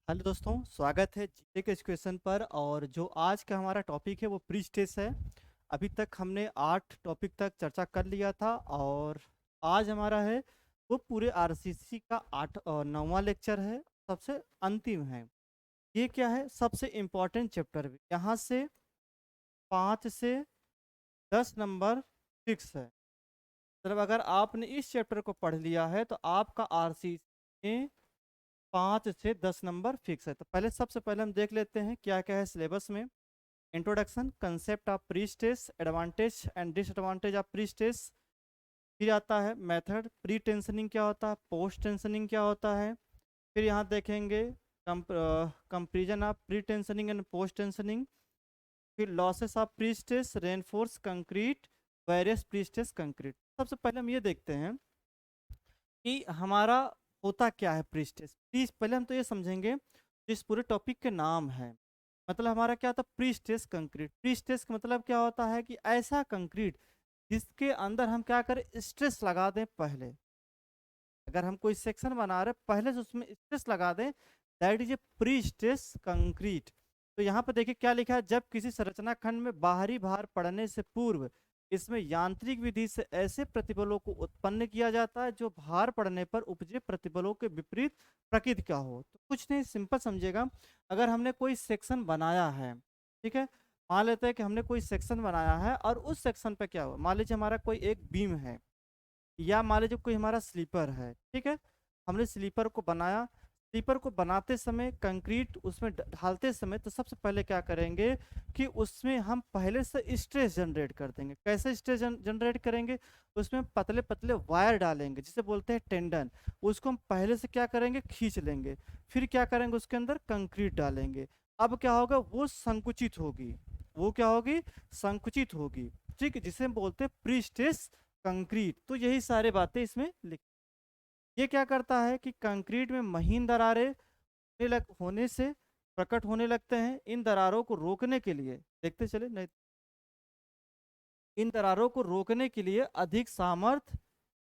Hello दोस्तों, स्वागत है जीके के इस क्वेश्चन पर। और जो आज का हमारा टॉपिक है वो प्री स्टेज है। अभी तक हमने 8 टॉपिक तक चर्चा कर लिया था और आज हमारा है वो पूरे आरसीसी का 9वां लेक्चर है, सबसे अंतिम है। ये क्या है? सबसे इम्पोर्टेंट चैप्टर भी यहाँ से 5 से 10 नंबर फिक्स है। मतलब अगर आपने इस चैप्टर को पढ़ लिया है तो आपका आरसीसी में 5 से 10 नंबर फिक्स है। तो पहले सबसे पहले हम देख लेते हैं क्या क्या है सिलेबस में। Introduction, concept of pre stage, advantage and disadvantage of pre stage. फिर आता है मेथड, प्री टेंशनिंग क्या होता है, पोस्ट टेंशनिंग क्या होता है। फिर यहाँ देखेंगे comparison of pre tensioning and post tensioning. फिर losses of pre stage, reinforce concrete, various pre stage concrete. सबसे पहले हम ये देखते हैं कि हमारा होता क्या है प्री स्टेज। प्लीज पहले हम तो ये समझेंगे जो इस पूरे टॉपिक के नाम है। मतलब हमारा क्या होता है pre stage concrete. Pre stage का मतलब क्या होता है कि ऐसा कंक्रीट जिसके अंदर हम क्या करें, स्ट्रेस लगा दें पहले। अगर हम कोई सेक्शन बना रहे पहले से उसमें स्ट्रेस लगा दें, that is a pre stress concrete. तो यहाँ पर देखिए क्या लिखा है, जब किसी संरचना खंड में बाहरी भार पड़ने से पूर्व इसमें यांत्रिक विधि से ऐसे प्रतिबलों को उत्पन्न किया जाता है जो भार पड़ने पर उपजे प्रतिबलों के विपरीत प्रकृति का हो। तो कुछ नहीं, सिंपल समझिएगा। अगर हमने कोई सेक्शन बनाया है, ठीक है, मान लेते हैं कि हमने कोई सेक्शन बनाया है और उस सेक्शन पे क्या हुआ, मान लीजिए हमारा कोई एक बीम है या मान लीजिए कोई हमारा स्लीपर है, ठीक है। हमने स्लीपर को बनाया, स्लीपर को बनाते समय कंक्रीट उसमें ढालते समय तो सबसे पहले क्या करेंगे कि उसमें हम पहले से स्ट्रेस जनरेट कर देंगे। कैसे स्ट्रेस जनरेट करेंगे? उसमें पतले पतले वायर डालेंगे जिसे बोलते हैं टेंडन। उसको हम पहले से क्या करेंगे, खींच लेंगे। फिर क्या करेंगे, उसके अंदर कंक्रीट डालेंगे। अब क्या होगा, वो संकुचित होगी। वो क्या होगी, संकुचित होगी। ठीक है, जिसे हम बोलते हैं प्री स्ट्रेस कंक्रीट। तो यही सारे बातें इसमें लिख। ये क्या करता है कि कंक्रीट में महीन दरारें होने से प्रकट होने लगते हैं। इन दरारों को रोकने के लिए, देखते चले नहीं, इन दरारों को रोकने के लिए अधिक सामर्थ्य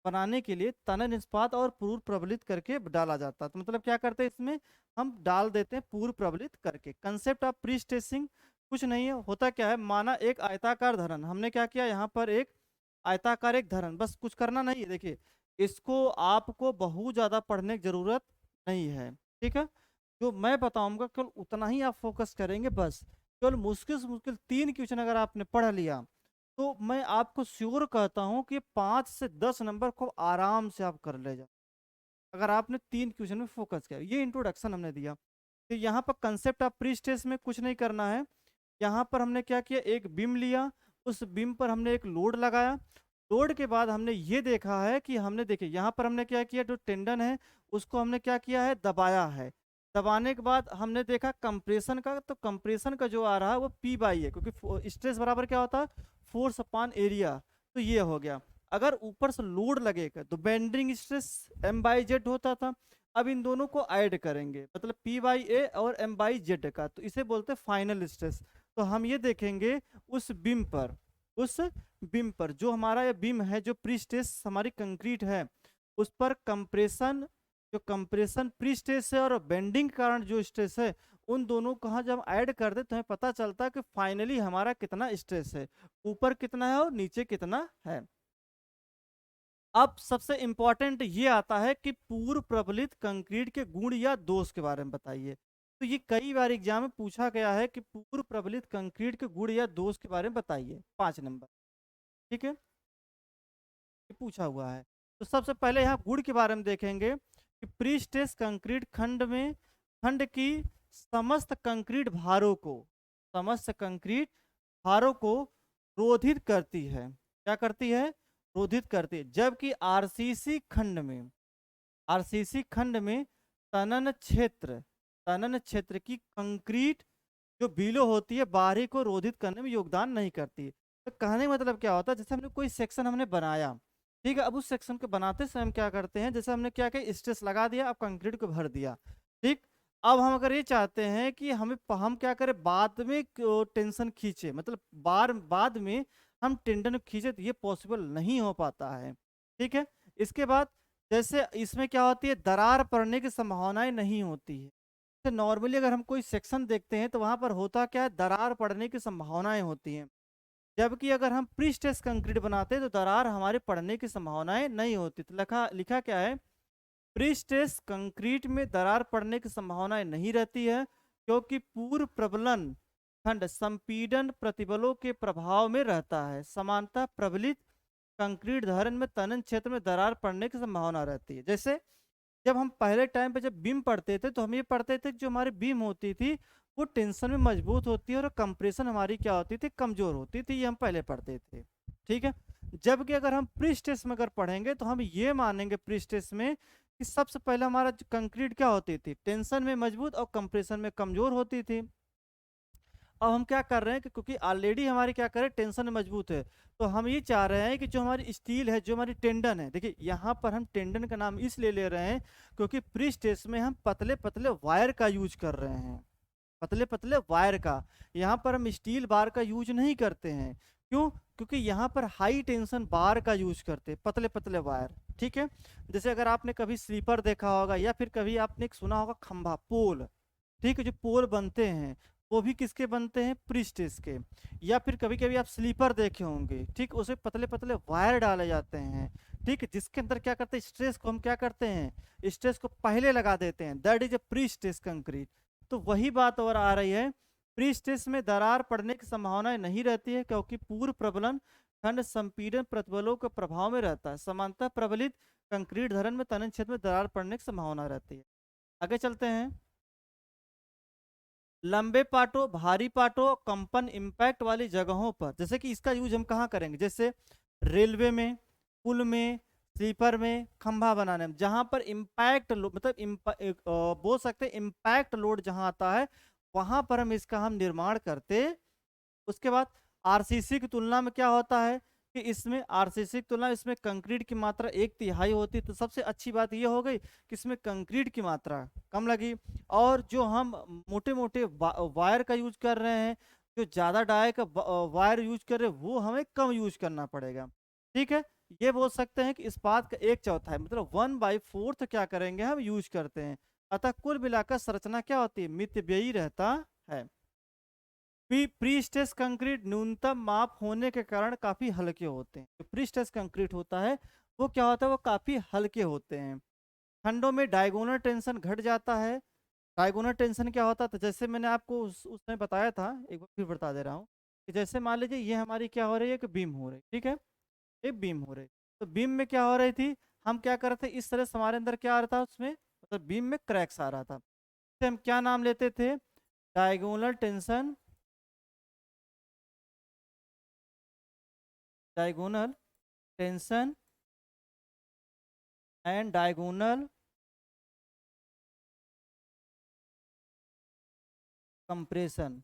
बनाने के लिए तनन इस्पात और पूर्व प्रबलित करके डाला जाता है। तो मतलब क्या करते हैं, इसमें हम डाल देते हैं पूर्व प्रबलित करके। कंसेप्ट ऑफ प्री स्ट्रेसिंग कुछ नहीं है, होता क्या है, माना एक आयताकार धरन, हमने क्या किया यहाँ पर एक आयताकार एक धरन, बस कुछ करना नहीं है। देखिए, इसको आपको बहुत ज्यादा पढ़ने की जरूरत नहीं है, ठीक है। जो मैं बताऊंगा केवल उतना ही आप फोकस करेंगे बस। केवल मुश्किल से मुश्किल 3 क्वेश्चन अगर आपने पढ़ लिया तो मैं आपको श्योर कहता हूं कि 5 से 10 नंबर को आराम से आप कर ले जाओ, अगर आपने 3 क्वेश्चन में फोकस किया। ये इंट्रोडक्शन हमने दिया। तो यहाँ पर कंसेप्ट ऑफ प्री स्ट्रेस में कुछ नहीं करना है। यहाँ पर हमने क्या किया, एक बीम लिया, उस बीम पर हमने एक लोड लगाया। लोड के बाद हमने ये देखा है कि हमने देखे यहाँ पर हमने क्या किया, जो टेंडन है उसको हमने क्या किया है, दबाया है। दबाने के बाद हमने देखा कंप्रेशन का, तो कंप्रेशन का जो आ रहा है वो पी बाई है, क्योंकि स्ट्रेस बराबर क्या होता है, फोर्स अपॉन एरिया। तो ये हो गया। अगर ऊपर से लोड लगेगा तो bending stress M by Z होता था। अब इन दोनों को ऐड करेंगे, मतलब पी बाई ए और एम बाई जेड का, तो इसे बोलते हैं फाइनल स्ट्रेस। तो हम ये देखेंगे उस बीम पर, उस बीम पर जो हमारा ये बीम है, जो प्री स्ट्रेस हमारी कंक्रीट है, उस पर कंप्रेशन, जो कंप्रेशन प्री स्ट्रेस है और बेंडिंग के कारण जो स्ट्रेस है, उन दोनों को जब हम ऐड कर दे तो हमें पता चलता है कि फाइनली हमारा कितना स्ट्रेस है, ऊपर कितना है और नीचे कितना है। अब सबसे इंपॉर्टेंट ये आता है कि पूर्व प्रबलित कंक्रीट के गुण या दोष के बारे में बताइए। तो ये कई बार एग्जाम में पूछा गया है कि पूर्व प्रबलित कंक्रीट के गुण या दोष के बारे में बताइए, 5 नंबर, ठीक है, ये पूछा हुआ है। तो सबसे पहले यहाँ गुण के बारे में देखेंगे कि प्री स्ट्रेस कंक्रीट खंड में खंड की समस्त कंक्रीट भारों को, समस्त कंक्रीट भारों को रोधित करती है। क्या करती है, रोधित करती है। जबकि आरसीसी खंड में, आरसीसी खंड में तनन क्षेत्र, तनन क्षेत्र की कंक्रीट जो बीलो होती है बाहरी को रोधित करने में योगदान नहीं करती। तो कहने का मतलब क्या होता है, जैसे हमने कोई सेक्शन हमने बनाया, ठीक है, अब उस सेक्शन को बनाते समय हम क्या करते हैं, जैसे हमने क्या किया, स्ट्रेस लगा दिया, अब कंक्रीट को भर दिया, ठीक। अब हम अगर ये चाहते हैं कि हम क्या करें, बाद में टेंशन खींचे, मतलब बाद में हम टेंडन खींचे, तो ये पॉसिबल नहीं हो पाता है, ठीक है। इसके बाद जैसे इसमें क्या होती है, दरार पड़ने की संभावनाएं नहीं होती है। नॉर्मली अगर हम कोई सेक्शन देखते हैं तो वहां पर होता क्या है, दरार पड़ने की संभावनाएं होती हैं। जबकि अगर हम प्री स्ट्रेस कंक्रीट बनाते हैं तो दरार हमारे पड़ने की संभावनाएं नहीं होती। तो लिखा लिखा क्या है, प्री स्ट्रेस कंक्रीट में दरार पड़ने की संभावनाएं नहीं रहती है, क्योंकि पूर्व प्रबलन खंड संपीड़न प्रतिबलों के प्रभाव में रहता है। समानतः प्रबलित कंक्रीट धरण में तनन क्षेत्र में दरार पड़ने की संभावना रहती है। जैसे जब हम पहले टाइम पे जब बीम पढ़ते थे तो हम ये पढ़ते थे कि जो हमारी बीम होती थी वो टेंशन में मजबूत होती है और कंप्रेशन हमारी क्या होती थी, कमजोर होती थी। ये हम पहले पढ़ते थे, ठीक है। जबकि अगर हम प्री स्ट्रेस में अगर पढ़ेंगे तो हम ये मानेंगे प्री स्ट्रेस में कि सबसे पहले हमारा कंक्रीट क्या होती थी, टेंशन में मजबूत और कंप्रेशन में कमजोर होती थी। अब हम क्या कर रहे हैं कि क्योंकि ऑलरेडी हमारी क्या करें, टेंशन में मजबूत है, तो हम ये चाह रहे हैं कि जो हमारी स्टील है, जो हमारी टेंडन है, देखिए यहाँ पर हम टेंडन का नाम इसलिए ले रहे हैं क्योंकि प्री स्ट्रेस में हम पतले पतले वायर का यूज कर रहे हैं, पतले पतले वायर का। यहाँ पर हम स्टील बार का यूज नहीं करते हैं। क्यों? क्योंकि यहाँ पर हाई टेंशन बार का यूज करते हैं, पतले पतले वायर, ठीक है। जैसे अगर आपने कभी स्लीपर देखा होगा या फिर कभी आपने एक सुना होगा खंभा, पोल, ठीक है, जो पोल बनते हैं वो भी किसके बनते हैं, प्री स्ट्रेस के। या फिर कभी कभी आप स्लीपर देखे होंगे, ठीक, उसमें पतले पतले वायर डाले जाते हैं, ठीक है, जिसके अंदर क्या करते हैं, स्ट्रेस को हम क्या करते हैं, स्ट्रेस को पहले लगा देते हैं। That is a pre stress concrete. तो वही बात और आ रही है, प्री स्ट्रेस में दरार पड़ने की संभावना नहीं रहती है, क्योंकि पूर्व प्रबलन खंड संपीड़न प्रतिबलों के प्रभाव में रहता है। समानतः प्रबलित कंक्रीट धरण में तनन क्षेत्र में दरार पड़ने की संभावना रहती है। आगे चलते हैं। लंबे पाटों, भारी पाटों, कंपन इम्पैक्ट वाली जगहों पर, जैसे कि इसका यूज हम कहाँ करेंगे, जैसे रेलवे में, पुल में, स्लीपर में, खंभा बनाने में, जहां पर इम्पैक्ट मतलब बोल सकते हैं इम्पैक्ट लोड जहां आता है वहां पर हम इसका हम निर्माण करते। उसके बाद आरसीसी की तुलना में क्या होता है कि इसमें आरसीसी की तुलना इसमें कंक्रीट की मात्रा 1/3 होती है। तो सबसे अच्छी बात ये हो गई कि इसमें कंक्रीट की मात्रा कम लगी, और जो हम मोटे मोटे वायर का यूज कर रहे हैं, जो ज़्यादा डाई का वायर यूज कर रहे हैं वो हमें कम यूज करना पड़ेगा, ठीक है। ये बोल सकते हैं कि इस्पात का 1/4 मतलब 1/4 क्या करेंगे हम यूज करते हैं। अतः कुल मिलाकर संरचना क्या होती है, मितव्ययी रहता है। प्री स्ट्रेस कंक्रीट न्यूनतम माप होने के कारण काफी हल्के होते हैं। जो प्री स्ट्रेस कंक्रीट होता है वो क्या होता है, वो काफी हल्के होते हैं। खंडों में डायगोनल टेंशन घट जाता है। डायगोनल टेंशन क्या होता था, जैसे मैंने आपको उसमें बताया था, एक बार फिर बता दे रहा हूँ कि जैसे मान लीजिए ये हमारी क्या हो रही है कि बीम हो रही, ठीक है, एक बीम हो रही। तो बीम में क्या हो रही थी, हम क्या कर रहे थे, इस तरह से हमारे अंदर क्या आ रहा था, उसमें मतलब बीम में क्रैक्स आ रहा था। इसे हम क्या नाम लेते थे, diagonal tension, diagonal tension and diagonal compression,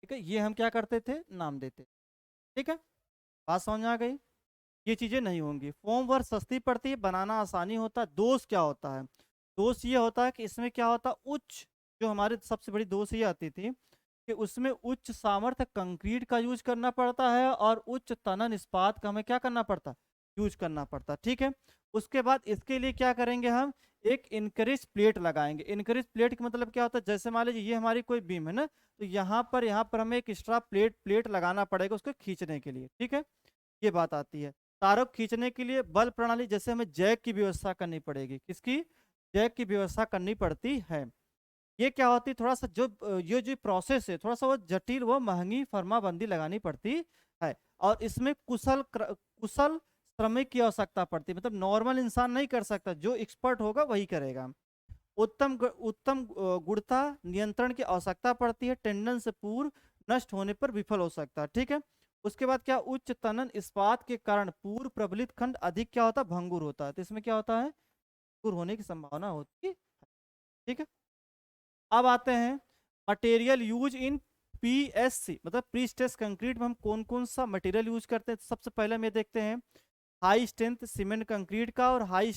ठीक है, ये हम क्या करते थे, नाम देते, ठीक है। बात समझ में आ गई। ये चीजें नहीं होंगी। फॉर्म वर्क सस्ती पड़ती है, बनाना आसानी होता है। दोष क्या होता है, दोष ये होता है कि इसमें क्या होता है, उच्च, जो हमारे सबसे बड़ी दोष ये आती थी कि उसमें उच्च सामर्थ्य कंक्रीट का यूज करना पड़ता है और उच्च तनन इस्पात का हमें क्या करना पड़ता, यूज करना पड़ता, ठीक है। उसके बाद इसके लिए क्या करेंगे, हम एक इनकरेज प्लेट लगाएंगे। इनकरेज प्लेट का मतलब क्या होता है, जैसे मान लीजिए ये हमारी कोई बीम है ना, तो यहाँ पर हमें एक एक्स्ट्रा प्लेट लगाना पड़ेगा उसको खींचने के लिए, ठीक है, ये बात आती है। तारों को खींचने के लिए बल प्रणाली, जैसे हमें जैक की व्यवस्था करनी पड़ेगी, किसकी, जैक की व्यवस्था करनी पड़ती है। ये क्या होती है, थोड़ा सा जो ये जो प्रोसेस है थोड़ा सा वो जटिल, वो महंगी फर्माबंदी लगानी पड़ती है, और इसमें कुशल श्रमिक की आवश्यकता पड़ती है। मतलब नॉर्मल इंसान नहीं कर सकता, जो एक्सपर्ट होगा वही करेगा। उत्तम गुणता नियंत्रण की आवश्यकता पड़ती है, टेंडन से पूर्व नष्ट होने पर विफल हो सकता है, ठीक है। उसके बाद क्या, उच्च तनन इस्पात के कारण पूर्व प्रबलित खंड अधिक क्या होता है, भंगुर होता है। तो इसमें क्या होता है, भंगुर होने की संभावना होती है, ठीक है। अब आते हैं मटेरियल यूज इन पीएससी, मतलब प्री स्ट्रेस कंक्रीट में हम कौन कौन सा मटेरियल यूज करते हैं। सबसे पहले हम ये देखते हैं हाई स्ट्रेंथ सीमेंट कंक्रीट का और हाई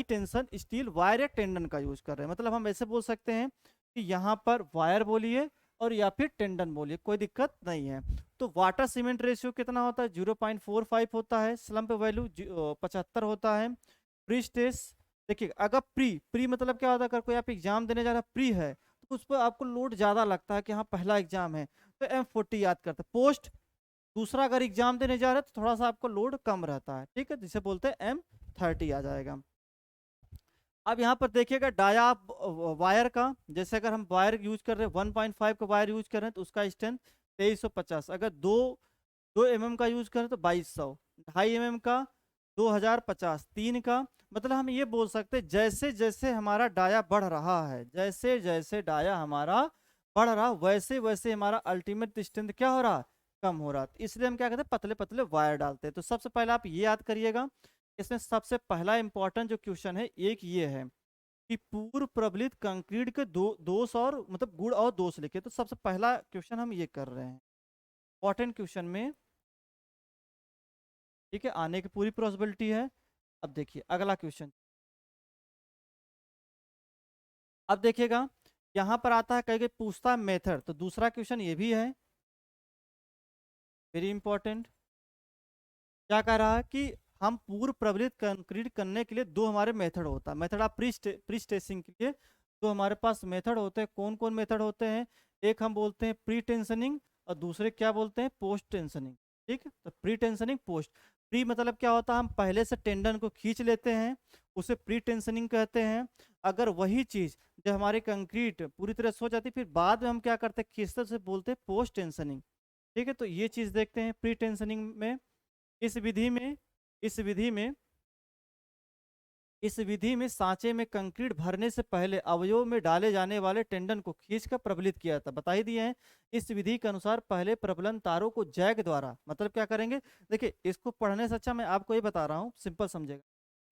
टेंशन स्टील वायर या टेंडन का यूज कर रहे हैं। मतलब हम ऐसे बोल सकते हैं कि यहाँ पर वायर बोलिए और या फिर टेंडन बोलिए, कोई दिक्कत नहीं है। तो वाटर सीमेंट रेशियो कितना होता है, 0.45 होता है। स्लम्प वैल्यू 75 होता है। प्री स्ट्रेस देखिए अगर प्री मतलब क्या होता है, अगर कोई आप एग्जाम देने जा रहा है प्री है तो उस पर आपको लोड ज्यादा लगता है कि हाँ पहला एग्जाम है, तो M40 याद करते हैं। पोस्ट दूसरा अगर एग्जाम देने जा रहे हैं तो थोड़ा सा आपको लोड कम रहता है, ठीक है, जिसे बोलते हैं M30 आ जाएगा। अब यहाँ पर देखिएगा डाया वायर का, जैसे अगर हम वायर यूज कर रहे हैं 1.5 का वायर यूज कर रहे हैं तो उसका स्ट्रेंथ 2350, अगर 2 mm का यूज करें तो 2200, 2.5 mm का 2050, 3 का, मतलब हम ये बोल सकते हैं जैसे जैसे हमारा डाया बढ़ रहा है, जैसे जैसे डाया हमारा बढ़ रहा वैसे वैसे हमारा अल्टीमेट स्ट्रेंथ क्या हो रहा, कम हो रहा। तो इसलिए हम क्या कहते हैं पतले पतले वायर डालते हैं। तो सबसे पहले आप ये याद करिएगा, इसमें सबसे पहला इंपॉर्टेंट जो क्वेश्चन है एक ये है कि पूर्व प्रबलित कंक्रीट के दोष और मतलब गुण और दोष लिखे। तो सबसे पहला क्वेश्चन हम ये कर रहे हैं इंपॉर्टेंट क्वेश्चन में, ठीक है, आने की पूरी पॉसिबिलिटी है। अब देखिए अगला क्वेश्चन, अब देखिएगा यहाँ पर आता है कहीं कहीं पूछता है मेथड, तो दूसरा क्वेश्चन ये भी है वेरी इंपॉर्टेंट। क्या कह रहा है कि हम पूर्व प्रबलित कंक्रीट करने के लिए दो हमारे मेथड होता है, मेथड ऑफ प्री स्ट्रेसिंग के लिए तो हमारे पास मेथड होते हैं। कौन कौन मेथड होते हैं, एक हम बोलते हैं प्री टेंशनिंग और दूसरे क्या बोलते हैं पोस्ट टेंशनिंग, ठीक है। तो प्री टेंशनिंग पोस्ट, प्री मतलब क्या होता है हम पहले से टेंडन को खींच लेते हैं, उसे प्री टेंशनिंग कहते हैं। अगर वही चीज जब हमारी कंक्रीट पूरी तरह सो जाती फिर बाद में हम क्या करते हैं खींचते, उसे बोलते हैं पोस्ट टेंशनिंग, ठीक है। तो ये चीज देखते हैं प्री टेंशनिंग में। इस विधि में इस विधि में इस विधि में सांचे में कंक्रीट भरने से पहले अवयव में डाले जाने वाले टेंडन को खींचकर प्रबलित किया जाता, बता ही दिए हैं। इस विधि के अनुसार पहले प्रबलन तारों को जैक द्वारा, मतलब क्या करेंगे, देखिए इसको पढ़ने से अच्छा मैं आपको ये बता रहा हूँ, सिंपल समझेगा।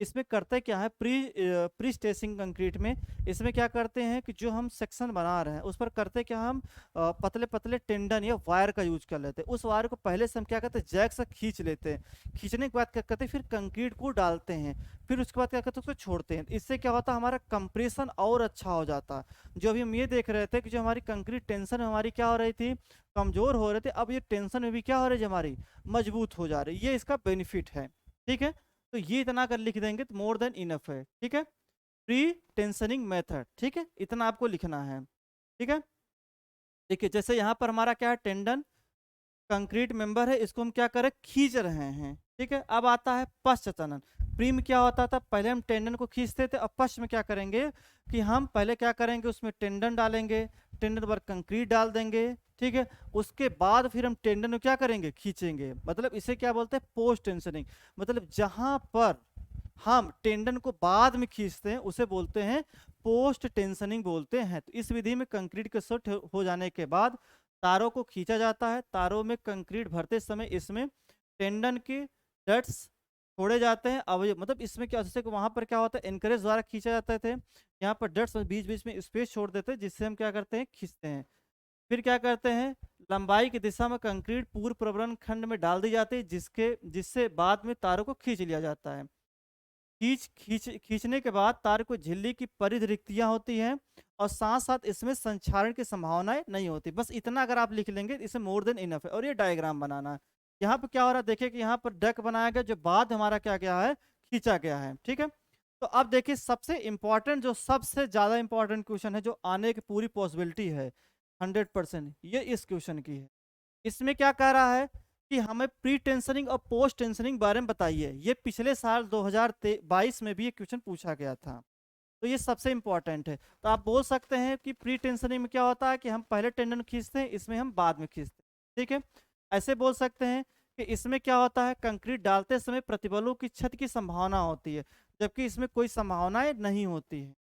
इसमें करते क्या है प्री स्ट्रेसिंग कंक्रीट में, इसमें क्या करते हैं कि जो हम सेक्शन बना रहे हैं उस पर करते क्या हम पतले पतले टेंडन या वायर का यूज कर लेते हैं। उस वायर को पहले से हम क्या करते हैं जैक से खींच लेते हैं, खींचने के बाद क्या करते हैं फिर कंक्रीट को डालते हैं, फिर उसके बाद क्या करते हैं उसको छोड़ते हैं। इससे क्या होता है हमारा कंप्रेशन और अच्छा हो जाता है। जो अभी हम ये देख रहे थे कि जो हमारी कंक्रीट टेंशन हमारी क्या हो रही थी, कमजोर हो रहे थे, अब ये टेंशन में भी क्या हो रही है हमारी मजबूत हो जा रही है, ये इसका बेनिफिट है, ठीक है। तो ये इतना कर लिख देंगे तो मोर देन इनफ है, ठीक है। प्री टेंशनिंग मेथड, ठीक है, इतना आपको लिखना है, ठीक है। देखिए जैसे यहाँ पर हमारा क्या है टेंडन कंक्रीट मेंबर है, इसको हम क्या करें खींच रहे हैं, ठीक है। अब आता है पश्च चलन। प्री में क्या होता था पहले हम टेंडन को खींचते थे, अब पश्च में क्या करेंगे कि हम पहले क्या करेंगे उसमें टेंडन डालेंगे, टेंडन पर कंक्रीट डाल देंगे, ठीक है। उसके बाद फिर हम टेंडन को क्या करेंगे खींचेंगे, मतलब इसे क्या बोलते हैं पोस्ट टेंशनिंग। मतलब जहां पर हम टेंडन को बाद में खींचते हैं उसे बोलते हैं पोस्ट टेंशनिंग बोलते हैं। तो इस विधि में कंक्रीट के सेट हो जाने के बाद तारों को खींचा जाता है, तारों में कंक्रीट भरते समय इसमें टेंडन के डट्स छोड़े जाते हैं अवयव, मतलब इसमें क्या जैसे वहां पर क्या होता है एनकरेज द्वारा खींचा जाते थे, यहाँ पर डट्स बीच बीच में स्पेस छोड़ देते हैं जिससे हम क्या करते हैं खींचते हैं। फिर क्या करते हैं लंबाई की दिशा में कंक्रीट पूर्व प्रवरण खंड में डाल दी जाती है जिससे बाद में तारों को खींच लिया जाता है। खींचने के बाद तार को झिल्ली की परिध रिक्तियां होती हैं और साथ साथ इसमें संक्षारण की संभावनाएं नहीं होती। बस इतना अगर आप लिख लेंगे इसे मोर देन इनफ है। और ये डायग्राम बनाना है, यहाँ पे क्या हो रहा है देखिए कि यहाँ पर डक बनाया गया जो बाद हमारा क्या गया है खींचा गया है, ठीक है। तो अब देखिए सबसे इंपॉर्टेंट जो सबसे ज्यादा इंपॉर्टेंट क्वेश्चन है जो आने की पूरी पॉसिबिलिटी है 100%, ये इस क्वेश्चन की है। इसमें क्या कह रहा है कि हमें प्री टेंशनिंग और पोस्ट टेंशनिंग बारे में बताइए। ये पिछले साल 2022 में भी ये क्वेश्चन पूछा गया था, तो ये सबसे इंपॉर्टेंट है। तो आप बोल सकते हैं कि प्री टेंशनिंग में क्या होता है कि हम पहले टेंडन खींचते हैं, इसमें हम बाद में खींचते हैं, ठीक है। ऐसे बोल सकते हैं कि इसमें क्या होता है कंक्रीट डालते समय प्रतिबलों की क्षति की संभावना होती है जबकि इसमें कोई संभावनाएं नहीं होती है।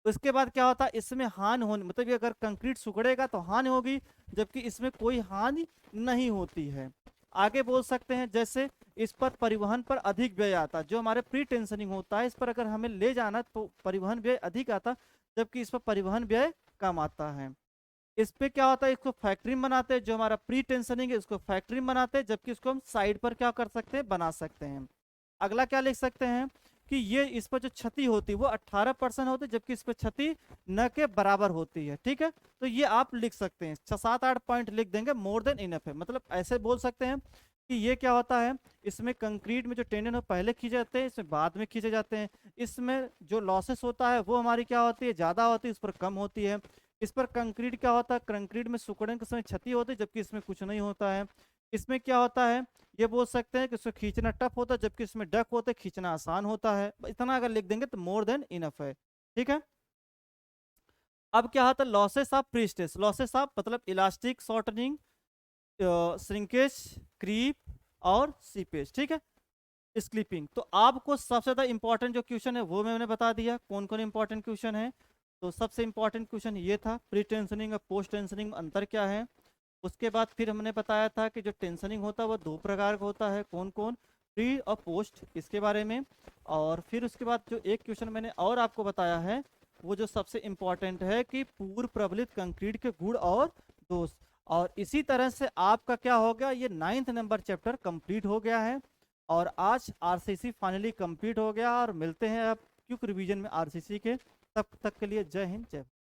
उसके बाद क्या होता है इसमें हानि होने मतलब अगर कंक्रीट सुखड़ेगा तो हानि होगी जबकि इसमें कोई हानि नहीं होती है। आगे बोल सकते हैं जैसे इस पर परिवहन पर अधिक व्यय आता, जो हमारे प्री टेंशनिंग होता है इस पर अगर हमें ले जाना तो परिवहन व्यय अधिक आता जबकि इस पर परिवहन व्यय कम आता है। इस पे क्या होता है इसको फैक्ट्री में बनाते हैं, जो हमारा प्री टेंशनिंग है इसको फैक्ट्री में बनाते हैं जबकि इसको हम साइड पर क्या कर सकते हैं बना सकते हैं। अगला क्या लिख सकते हैं कि ये इस पर जो क्षति होती है वो 18% होती है जबकि इस पर क्षति न के बराबर होती है, ठीक है। तो ये आप लिख सकते हैं 6-7-8 पॉइंट लिख देंगे मोर देन इनफ है। मतलब ऐसे बोल सकते हैं कि ये क्या होता है, इसमें कंक्रीट में जो टेंडन है पहले खींचे जाते हैं, इसमें बाद में खींचे जाते हैं। इसमें जो लॉसेस होता है वो हमारी क्या होती है, ज़्यादा होती है, इस पर कम होती है। इस पर कंक्रीट क्या होता है, कंक्रीट में सिकुड़न के समय क्षति होती है, जबकि इसमें कुछ नहीं होता है। इसमें क्या होता है, ये बोल सकते हैं कि इसमें खींचना टफ होता है, जबकि इसमें डक होता है, खींचना आसान होता है। इतना अगर लिख देंगे तो मोर देन इनफ है। ठीक है। अब क्या होता है, losses of prestress, losses of मतलब इलास्टिक, शॉर्टनिंग, श्रिंकेज, क्रीप और सीपेज। ठीक है, स्लीपिंग। तो आपको सबसे ज़्यादा इंपॉर्टेंट जो क्वेश्चन है वो मैंने बता दिया, कौन कौन इंपॉर्टेंट क्वेश्चन है। तो सबसे इंपॉर्टेंट क्वेश्चन ये था, प्री टेंशनिंग और पोस्ट टेंशनिंग में अंतर क्या है। उसके बाद फिर हमने बताया था कि जो टेंशनिंग होता है वो दो प्रकार का होता है, कौन कौन, प्री और पोस्ट, इसके बारे में। और फिर उसके बाद जो एक क्वेश्चन मैंने और आपको बताया है वो जो सबसे इम्पॉर्टेंट है कि पूर्व प्रबलित कंक्रीट के गुण और दोष। और इसी तरह से आपका क्या हो गया, ये 9th नंबर चैप्टर कंप्लीट हो गया है। और आज आरसीसी फाइनली कंप्लीट हो गया। और मिलते हैं अब क्विक रिवीजन में आरसीसी के, तब तक के लिए जय हिंद जय भारत।